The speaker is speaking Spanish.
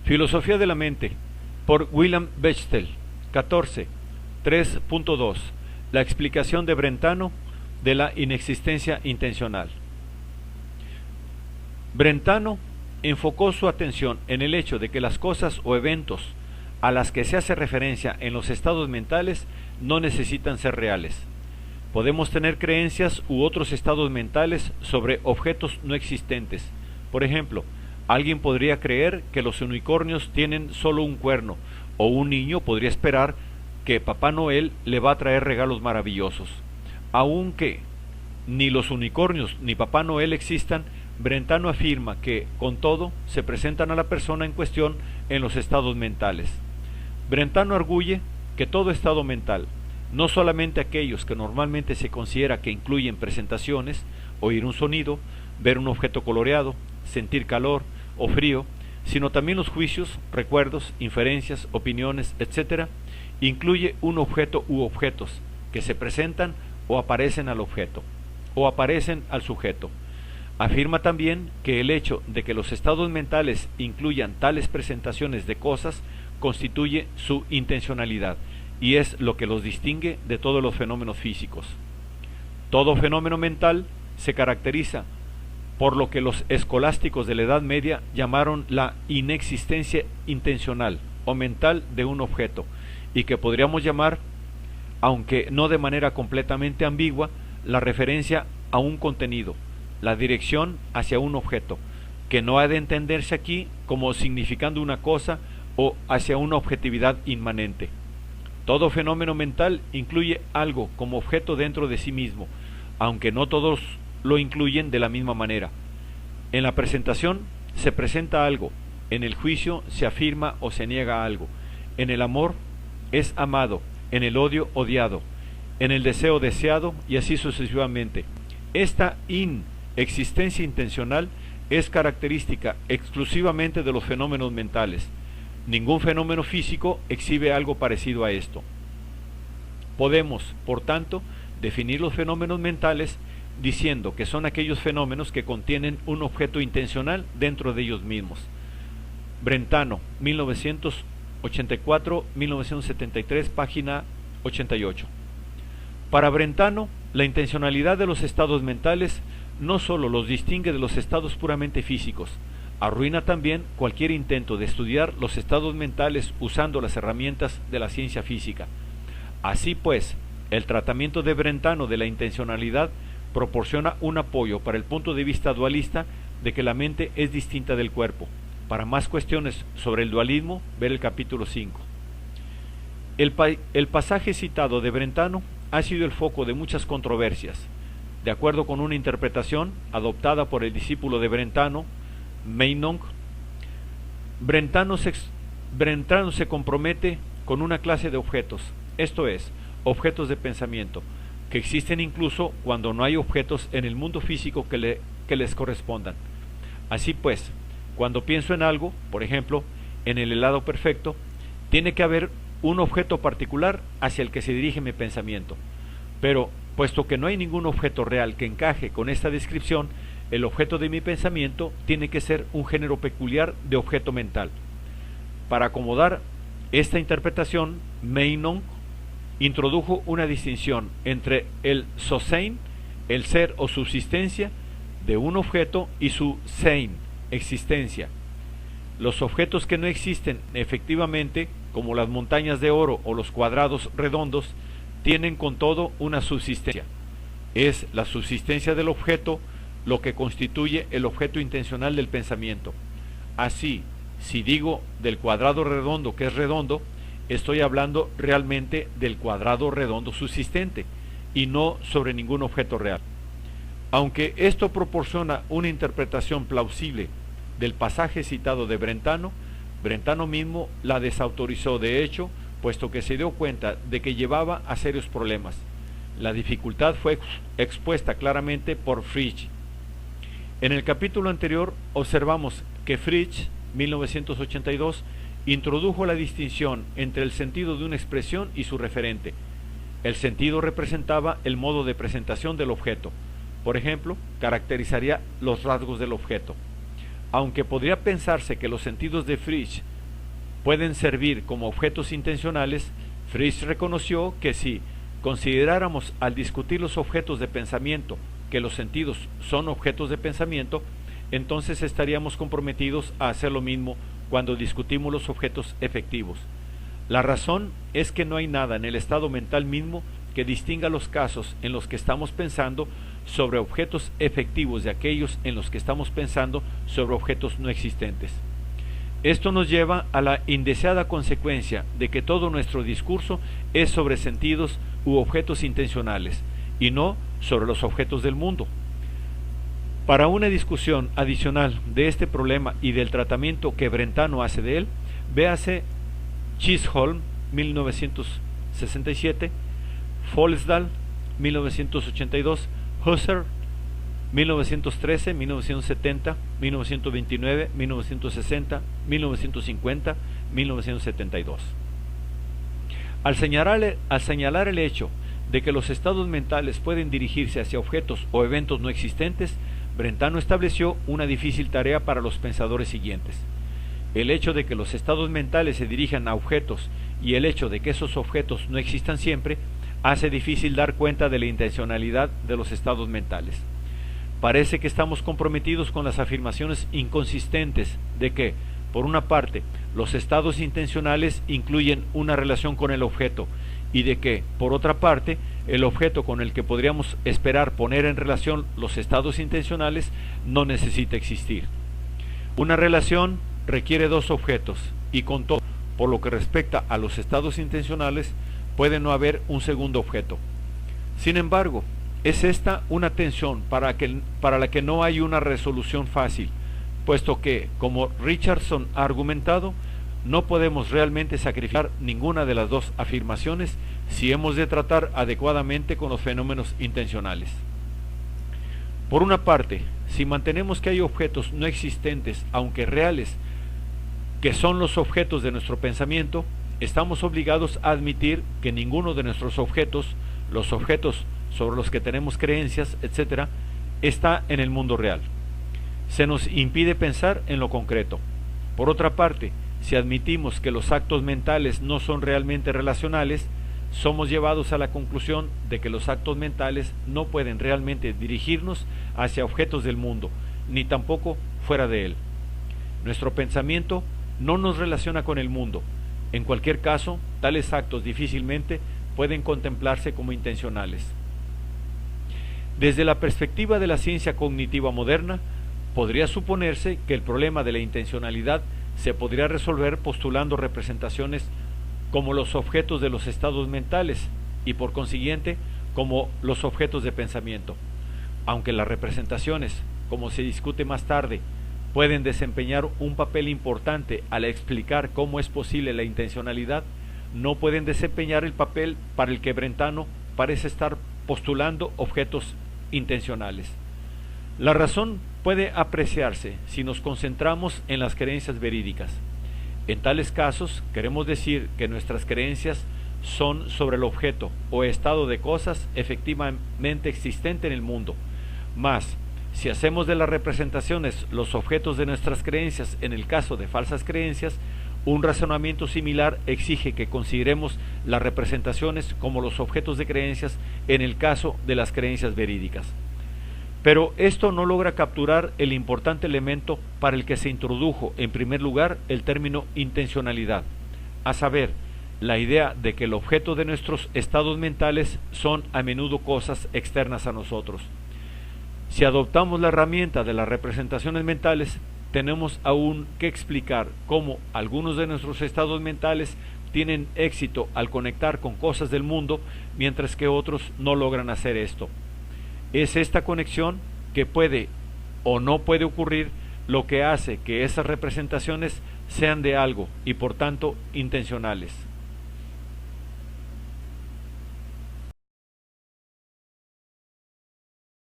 Filosofía de la mente, por William Bechtel, 14, 3.2. La explicación de Brentano de la inexistencia intencional. Brentano enfocó su atención en el hecho de que las cosas o eventos a las que se hace referencia en los estados mentales no necesitan ser reales. Podemos tener creencias u otros estados mentales sobre objetos no existentes. Por ejemplo, alguien podría creer que los unicornios tienen solo un cuerno, o un niño podría esperar que Papá Noel le va a traer regalos maravillosos. Aunque ni los unicornios ni Papá Noel existan, Brentano afirma que, con todo, se presentan a la persona en cuestión en los estados mentales. Brentano arguye que todo estado mental, no solamente aquellos que normalmente se considera que incluyen presentaciones, oír un sonido, ver un objeto coloreado, sentir calor o frío, sino también los juicios, recuerdos, inferencias, opiniones, etc., incluye un objeto u objetos que se presentan o aparecen al objeto, o aparecen al sujeto. Afirma también que el hecho de que los estados mentales incluyan tales presentaciones de cosas constituye su intencionalidad y es lo que los distingue de todos los fenómenos físicos. Todo fenómeno mental se caracteriza por lo que los escolásticos de la Edad Media llamaron la inexistencia intencional o mental de un objeto, y que podríamos llamar, aunque no de manera completamente ambigua, la referencia a un contenido, la dirección hacia un objeto, que no ha de entenderse aquí como significando una cosa o hacia una objetividad inmanente. Todo fenómeno mental incluye algo como objeto dentro de sí mismo, aunque no todos lo incluyen de la misma manera. En la presentación se presenta algo, en el juicio se afirma o se niega algo, en el amor es amado, en el odio odiado, en el deseo deseado y así sucesivamente. Esta inexistencia intencional es característica exclusivamente de los fenómenos mentales. Ningún fenómeno físico exhibe algo parecido a esto. Podemos, por tanto, definir los fenómenos mentales diciendo que son aquellos fenómenos que contienen un objeto intencional dentro de ellos mismos. Brentano, 1984-1973, página 88. Para Brentano, la intencionalidad de los estados mentales no solo los distingue de los estados puramente físicos, arruina también cualquier intento de estudiar los estados mentales usando las herramientas de la ciencia física. Así pues, el tratamiento de Brentano de la intencionalidad proporciona un apoyo para el punto de vista dualista de que la mente es distinta del cuerpo. Para más cuestiones sobre el dualismo, ver el capítulo 5. El pasaje citado de Brentano ha sido el foco de muchas controversias. De acuerdo con una interpretación adoptada por el discípulo de Brentano, Meinong, Brentano se compromete con una clase de objetos, esto es, objetos de pensamiento, que existen incluso cuando no hay objetos en el mundo físico que les correspondan. Así pues, cuando pienso en algo, por ejemplo, en el helado perfecto, tiene que haber un objeto particular hacia el que se dirige mi pensamiento. Pero, puesto que no hay ningún objeto real que encaje con esta descripción, el objeto de mi pensamiento tiene que ser un género peculiar de objeto mental. Para acomodar esta interpretación, Meinong introdujo una distinción entre el Sosein, el ser o subsistencia, de un objeto y su Sein, existencia. Los objetos que no existen efectivamente, como las montañas de oro o los cuadrados redondos, tienen con todo una subsistencia. Es la subsistencia del objeto lo que constituye el objeto intencional del pensamiento. Así, si digo del cuadrado redondo que es redondo, estoy hablando realmente del cuadrado redondo subsistente y no sobre ningún objeto real. Aunque esto proporciona una interpretación plausible del pasaje citado de Brentano, Brentano mismo la desautorizó de hecho, puesto que se dio cuenta de que llevaba a serios problemas. La dificultad fue expuesta claramente por Frege. En el capítulo anterior observamos que Frege, 1982, introdujo la distinción entre el sentido de una expresión y su referente. El sentido representaba el modo de presentación del objeto. Por ejemplo, caracterizaría los rasgos del objeto. Aunque podría pensarse que los sentidos de Frege pueden servir como objetos intencionales, Fritz reconoció que si consideráramos al discutir los objetos de pensamiento que los sentidos son objetos de pensamiento, entonces estaríamos comprometidos a hacer lo mismo cuando discutimos los objetos efectivos. La razón es que no hay nada en el estado mental mismo que distinga los casos en los que estamos pensando sobre objetos efectivos de aquellos en los que estamos pensando sobre objetos no existentes. Esto nos lleva a la indeseada consecuencia de que todo nuestro discurso es sobre sentidos u objetos intencionales, y no sobre los objetos del mundo. Para una discusión adicional de este problema y del tratamiento que Brentano hace de él, véase Chisholm, 1967, Folsdal, 1982, Husserl, 1913, 1970, 1929, 1960, 1950, 1972. Al señalar el hecho de que los estados mentales pueden dirigirse hacia objetos o eventos no existentes, Brentano estableció una difícil tarea para los pensadores siguientes. El hecho de que los estados mentales se dirijan a objetos y el hecho de que esos objetos no existan siempre hace difícil dar cuenta de la intencionalidad de los estados mentales. Parece que estamos comprometidos con las afirmaciones inconsistentes de que, por una parte, los estados intencionales incluyen una relación con el objeto y de que, por otra parte, el objeto con el que podríamos esperar poner en relación los estados intencionales no necesita existir. Una relación requiere dos objetos y con todo, por lo que respecta a los estados intencionales, puede no haber un segundo objeto. Sin embargo, es esta una tensión para la que no hay una resolución fácil, puesto que, como Richardson ha argumentado, no podemos realmente sacrificar ninguna de las dos afirmaciones si hemos de tratar adecuadamente con los fenómenos intencionales. Por una parte, si mantenemos que hay objetos no existentes, aunque reales, que son los objetos de nuestro pensamiento, estamos obligados a admitir que ninguno de nuestros objetos, los objetos sobre los que tenemos creencias, etc., está en el mundo real. Se nos impide pensar en lo concreto. Por otra parte, si admitimos que los actos mentales no son realmente relacionales, somos llevados a la conclusión de que los actos mentales no pueden realmente dirigirnos hacia objetos del mundo, ni tampoco fuera de él. Nuestro pensamiento no nos relaciona con el mundo. En cualquier caso, tales actos difícilmente pueden contemplarse como intencionales. Desde la perspectiva de la ciencia cognitiva moderna, podría suponerse que el problema de la intencionalidad se podría resolver postulando representaciones como los objetos de los estados mentales y por consiguiente como los objetos de pensamiento. Aunque las representaciones, como se discute más tarde, pueden desempeñar un papel importante al explicar cómo es posible la intencionalidad, no pueden desempeñar el papel para el que Brentano parece estar postulando objetos intencionales. La razón puede apreciarse si nos concentramos en las creencias verídicas. En tales casos, queremos decir que nuestras creencias son sobre el objeto o estado de cosas efectivamente existente en el mundo. Mas, si hacemos de las representaciones los objetos de nuestras creencias en el caso de falsas creencias, un razonamiento similar exige que consideremos las representaciones como los objetos de creencias en el caso de las creencias verídicas. Pero esto no logra capturar el importante elemento para el que se introdujo en primer lugar el término intencionalidad, a saber, la idea de que el objeto de nuestros estados mentales son a menudo cosas externas a nosotros. Si adoptamos la herramienta de las representaciones mentales, tenemos aún que explicar cómo algunos de nuestros estados mentales tienen éxito al conectar con cosas del mundo, mientras que otros no logran hacer esto. Es esta conexión que puede o no puede ocurrir lo que hace que esas representaciones sean de algo y por tanto intencionales.